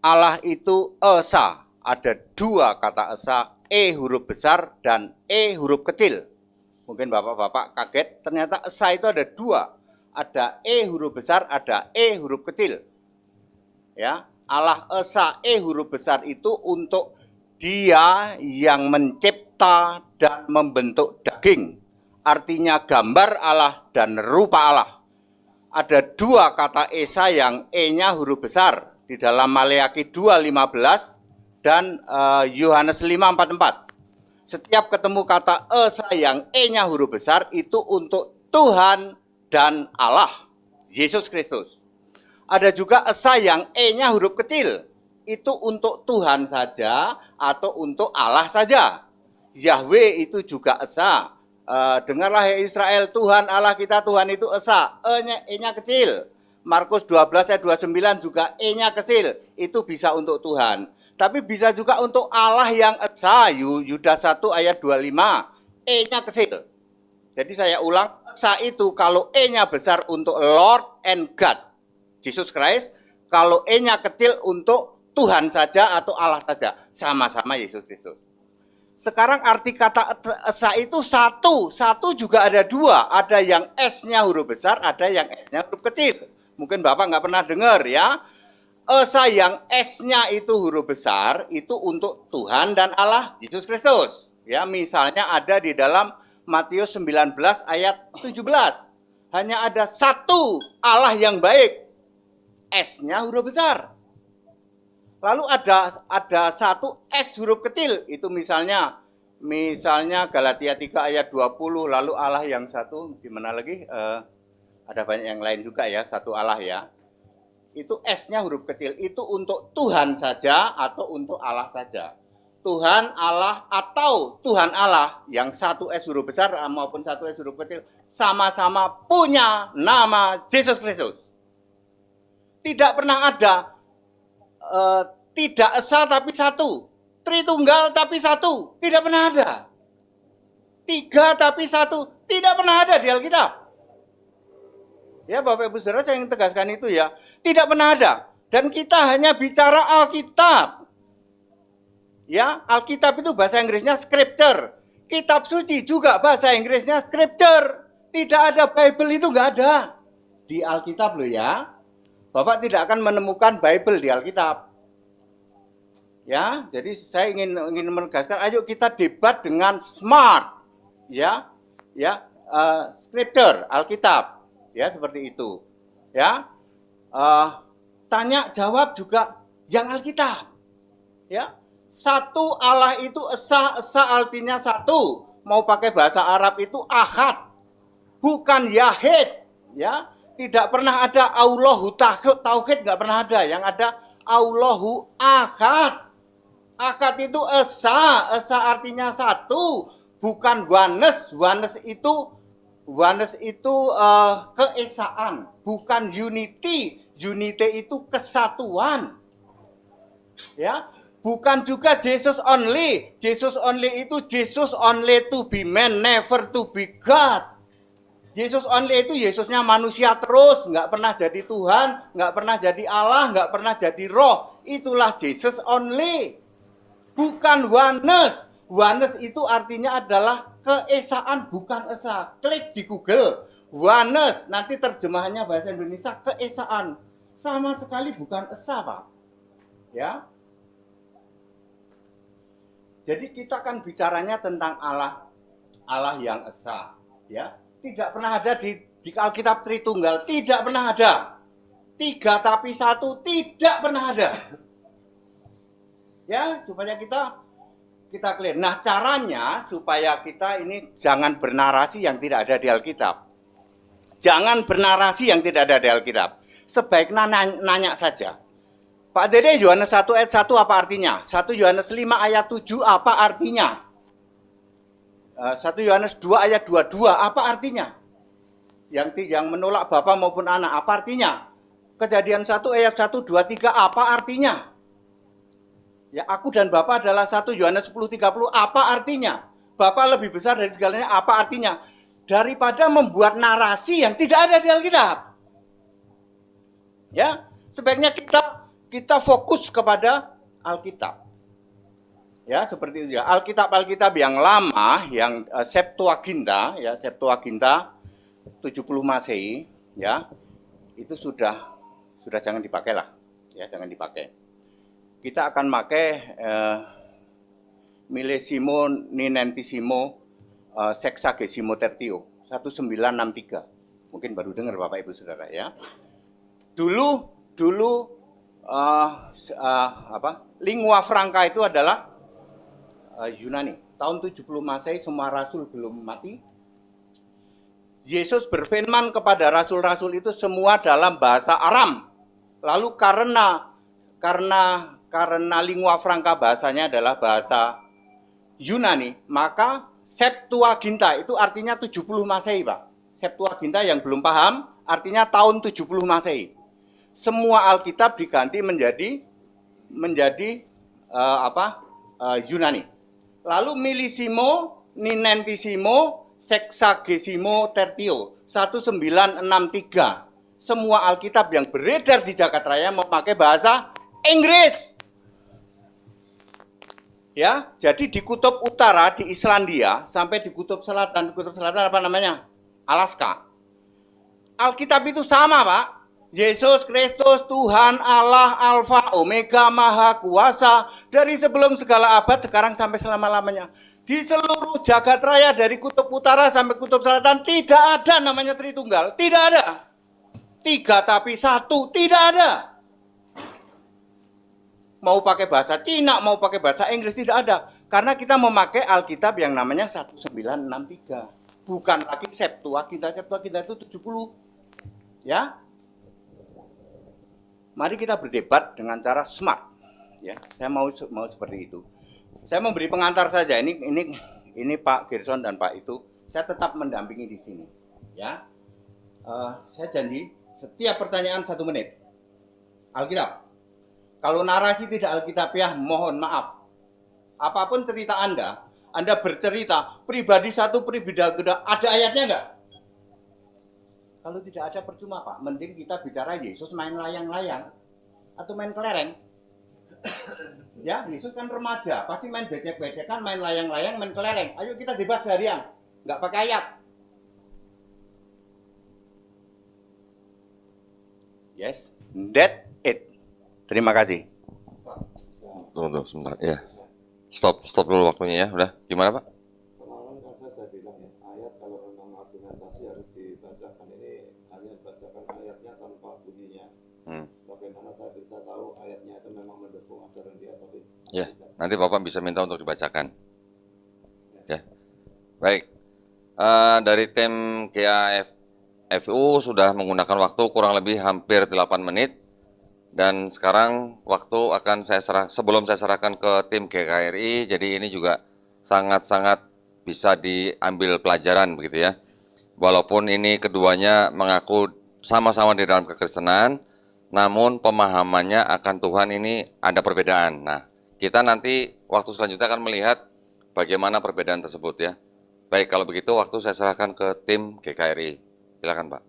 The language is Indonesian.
Allah itu esa. Ada dua kata esa, E huruf besar dan E huruf kecil. Mungkin bapak-bapak kaget, ternyata esa itu ada dua. Ada E huruf besar, ada E huruf kecil. Ya, Allah esa E huruf besar itu untuk Dia yang mencipta dan membentuk daging. Artinya gambar Allah dan rupa Allah. Ada dua kata esa yang E-nya huruf besar di dalam Maleakhi 2:15 dan Yohanes 5:44. Setiap ketemu kata esa yang E-nya huruf besar itu untuk Tuhan dan Allah, Yesus Kristus. Ada juga esa yang E-nya huruf kecil, itu untuk Tuhan saja atau untuk Allah saja. Yahweh itu juga esa. Dengarlah Israel, Tuhan Allah kita, Tuhan itu esa. E-nya kecil. Markus 12 ayat 29 juga E-nya kecil. Itu bisa untuk Tuhan. Tapi bisa juga untuk Allah yang esa. Yudas 1 ayat 25. E-nya kecil. Jadi saya ulang, esa itu kalau E-nya besar untuk Lord and God, Jesus Christ. Kalau E-nya kecil untuk Tuhan saja atau Allah saja. Sama-sama Yesus Kristus. Sekarang arti kata esa itu satu. Satu juga ada dua. Ada yang S-nya huruf besar, ada yang S-nya huruf kecil. Mungkin Bapak nggak pernah dengar ya. Esa yang S-nya itu huruf besar, itu untuk Tuhan dan Allah, Yesus Kristus. Ya, misalnya ada di dalam Matius 19 ayat 17. Hanya ada satu Allah yang baik. S-nya huruf besar. Lalu ada satu S huruf kecil, itu misalnya Galatia 3 ayat 20, lalu Allah yang satu, gimana lagi? Ada banyak yang lain juga ya, satu Allah ya. Itu S-nya huruf kecil, itu untuk Tuhan saja atau untuk Allah saja. Tuhan Allah atau Tuhan Allah, yang satu S huruf besar maupun satu S huruf kecil, sama-sama punya nama Yesus Kristus. Tidak pernah ada tidak esa tapi satu, Tritunggal tapi satu, tidak pernah ada. Tiga tapi satu, tidak pernah ada di Alkitab. Ya Bapak Ibu Saudara, saya ingin tegaskan itu ya, tidak pernah ada. Dan kita hanya bicara Alkitab. Ya, Alkitab itu bahasa Inggrisnya scripture. Kitab suci juga bahasa Inggrisnya scripture. Tidak ada Bible, itu nggak ada di Alkitab loh ya. Bapak tidak akan menemukan Bible di Alkitab. Ya, jadi saya ingin menegaskan, ayo kita debat dengan smart. Ya, scripture, Alkitab. Ya, seperti itu. Ya, tanya jawab juga yang Alkitab. Ya, satu Allah itu esa artinya satu. Mau pakai bahasa Arab itu ahad, bukan yahid. Ya, tidak pernah ada Allahu tauhid, nggak pernah ada. Yang ada Allahu ahad. Ahad itu esa artinya satu, bukan oneness. Oneness itu keesaan, bukan unity. Unity itu kesatuan. Ya, bukan juga Jesus only. Jesus only itu Jesus only to be man, never to be God. Yesus only itu Yesusnya manusia terus, nggak pernah jadi Tuhan, nggak pernah jadi Allah, nggak pernah jadi Roh. Itulah Jesus only. Bukan oneness. Oneness itu artinya adalah keesaan, bukan esa. Klik di Google, oneness, nanti terjemahannya bahasa Indonesia keesaan. Sama sekali bukan esa, Pak. Ya. Jadi kita kan bicaranya tentang Allah yang esa, ya. Tidak pernah ada di Alkitab Tritunggal, tidak pernah ada. Tiga tapi satu, tidak pernah ada. Ya, supaya kita clear. Nah, caranya supaya kita ini jangan bernarasi yang tidak ada di Alkitab. Jangan bernarasi yang tidak ada di Alkitab. Sebaiknya nanya saja. Pak Dede, Yohanes 1 ayat 1 apa artinya? 1 Yohanes 5 ayat 7 apa artinya? 1 Yohanes 2 ayat 22 apa artinya? Yang menolak Bapa maupun Anak apa artinya? Kejadian 1 ayat 1 2 3 apa artinya? Ya, aku dan Bapa adalah 1 Yohanes 10:30 apa artinya? Bapa lebih besar dari segalanya apa artinya? Daripada membuat narasi yang tidak ada di Alkitab. Ya, sebaiknya kita kita fokus kepada Alkitab. Ya, seperti itu ya. Alkitab yang lama, yang Septuaginta, ya, Septuaginta 70 Masehi, ya, itu sudah jangan dipakai lah, ya, jangan dipakai. Kita akan pakai Millesimo Ninentisimo Sexagesimo Tertio 1963. Mungkin baru dengar Bapak Ibu Saudara ya. Dulu lingua franca itu adalah Yunani. Tahun 70 Masehi semua rasul belum mati. Yesus berfirman kepada rasul-rasul itu semua dalam bahasa Aram. Lalu karena lingua franca bahasanya adalah bahasa Yunani, maka Septuaginta itu artinya 70 Masehi, Pak. Septuaginta yang belum paham artinya tahun 70 Masehi. Semua Alkitab diganti menjadi Yunani. Lalu Millesimo Ninentisimo Sexagesimo Tertio 1963. Semua Alkitab yang beredar di Jagat Raya memakai bahasa Inggris. Ya, jadi di kutub utara di Islandia sampai di kutub selatan apa namanya? Alaska. Alkitab itu sama, Pak. Yesus Kristus, Tuhan Allah, Alfa, Omega, Maha Kuasa, dari sebelum segala abad, sekarang sampai selama-lamanya. Di seluruh jagat raya, dari kutub utara sampai kutub selatan, tidak ada namanya Tritunggal. Tidak ada. 3 tapi 1, tidak ada. Mau pakai bahasa Cina, mau pakai bahasa Inggris, tidak ada. Karena kita memakai Alkitab yang namanya 1963. Bukan lagi Septuaginta. Septuaginta itu 70. Ya. Mari kita berdebat dengan cara smart. Ya, saya mau seperti itu. Saya memberi pengantar saja. Ini Pak Gerson dan Pak itu. Saya tetap mendampingi di sini. Ya, saya janji setiap pertanyaan 1 menit. Alkitab. Kalau narasi tidak Alkitabiah, mohon maaf. Apapun cerita Anda bercerita pribadi satu, pribadi kedua, ada ayatnya enggak? Kalau tidak ada percuma, Pak. Mending kita bicara Yesus main layang-layang atau main kelereng. Ya, Yesus kan remaja, pasti main becek-becekan, main layang-layang, main kelereng. Ayo kita debat seharian, nggak pakai ayat. Yes, that's it. Terima kasih. Tunggu sebentar, ya. Stop dulu waktunya ya, udah. Gimana Pak? Kemarin kan saya sudah bilang ya, ayat kalau memang argumentasi harus dibacakan, ini hanya bacakan ayatnya tanpa bunyinya. Bagaimana saya bisa tahu ayatnya itu memang mendukung ajaran dia atau tidak? Ya, nanti Bapak bisa minta untuk dibacakan. Ya, baik. Dari tim GAFU sudah menggunakan waktu kurang lebih hampir 8 menit. Dan sekarang waktu akan sebelum saya serahkan ke tim GKRI, jadi ini juga sangat-sangat bisa diambil pelajaran begitu ya. Walaupun ini keduanya mengaku sama-sama di dalam kekristenan, namun pemahamannya akan Tuhan ini ada perbedaan. Nah, kita nanti waktu selanjutnya akan melihat bagaimana perbedaan tersebut ya. Baik, kalau begitu waktu saya serahkan ke tim GKRI. Silakan Pak.